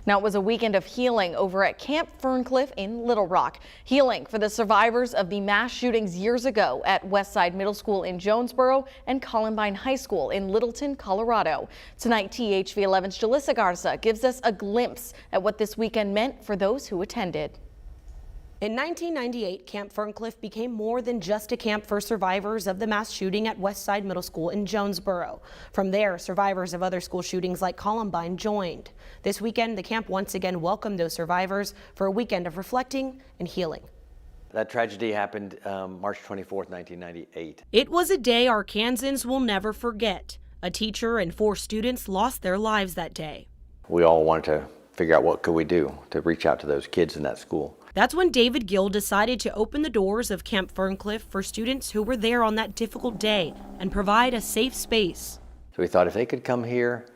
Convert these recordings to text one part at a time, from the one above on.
Now, it was a weekend of healing over at Camp Ferncliff in Little Rock. Healing for the survivors of the mass shootings years ago at Westside Middle School in Jonesboro and Columbine High School in Littleton, Colorado. Tonight, THV 11's Jalissa Garza gives us a glimpse at what this weekend meant for those who attended. In 1998, Camp Ferncliff became more than just a camp for survivors of the mass shooting at Westside Middle School in Jonesboro. From there, survivors of other school shootings like Columbine joined. This weekend, the camp once again welcomed those survivors for a weekend of reflecting and healing. That tragedy happened March 24th, 1998. It was a day Arkansans will never forget. A teacher and 4 students lost their lives that day. We all wanted to figure out what could we do to reach out to those kids in that school. That's when David Gill decided to open the doors of Camp Ferncliff for students who were there on that difficult day and provide a safe space. So we thought if they could come here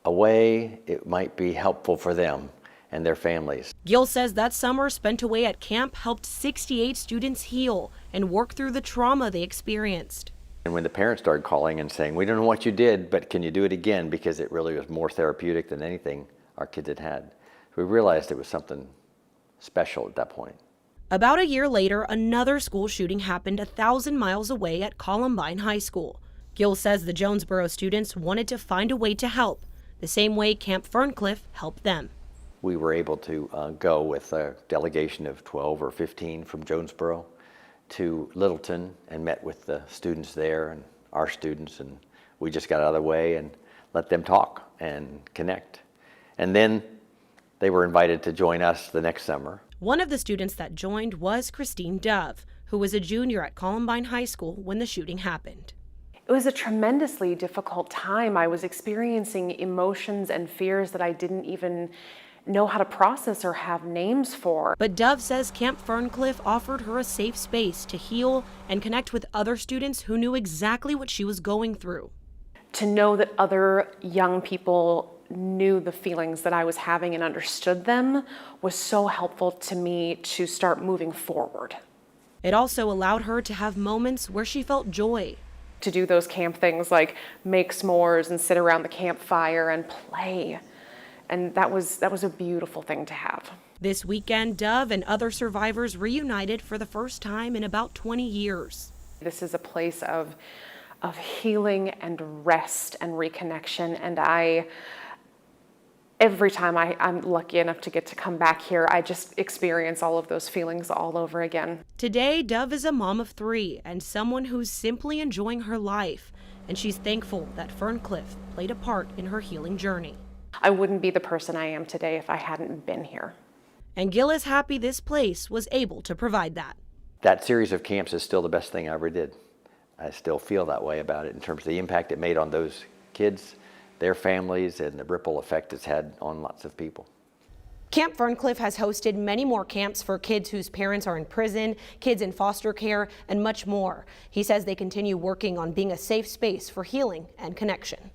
away, it might be helpful for them and their families. Gill says that summer spent away at camp helped 68 students heal and work through the trauma they experienced. And when the parents started calling and saying, we don't know what you did, but can you do it again? Because it really was more therapeutic than anything our kids had had. We realized it was something special at that point. About a year later, another school shooting happened 1,000 miles away at Columbine High School. Gill says the Jonesboro students wanted to find a way to help, the same way Camp Ferncliff helped them. We were able to go with a delegation of 12 or 15 from Jonesboro to Littleton and met with the students there and our students, and we just got out of the way and let them talk and connect. And then they were invited to join us the next summer. One of the students that joined was Christine Dove, who was a junior at Columbine High School when the shooting happened. It was a tremendously difficult time. I was experiencing emotions and fears that I didn't even know how to process or have names for. But Dove says Camp Ferncliff offered her a safe space to heal and connect with other students who knew exactly what she was going through. To know that other young people knew the feelings that I was having and understood them was so helpful to me to start moving forward. It also allowed her to have moments where she felt joy. To do those camp things like make s'mores and sit around the campfire and play. And that was a beautiful thing to have. This weekend, Dove and other survivors reunited for the first time in about 20 years. This is a place of healing and rest and reconnection, and every time I'm lucky enough to get to come back here, I just experience all of those feelings all over again. Today, Dove is a mom of 3 and someone who's simply enjoying her life, and she's thankful that Ferncliff played a part in her healing journey. I wouldn't be the person I am today if I hadn't been here. And Gill is happy this place was able to provide that. That series of camps is still the best thing I ever did. I still feel that way about it in terms of the impact it made on those kids, their families, and the ripple effect it's had on lots of people. Camp Ferncliff has hosted many more camps for kids whose parents are in prison, kids in foster care, and much more. He says they continue working on being a safe space for healing and connection.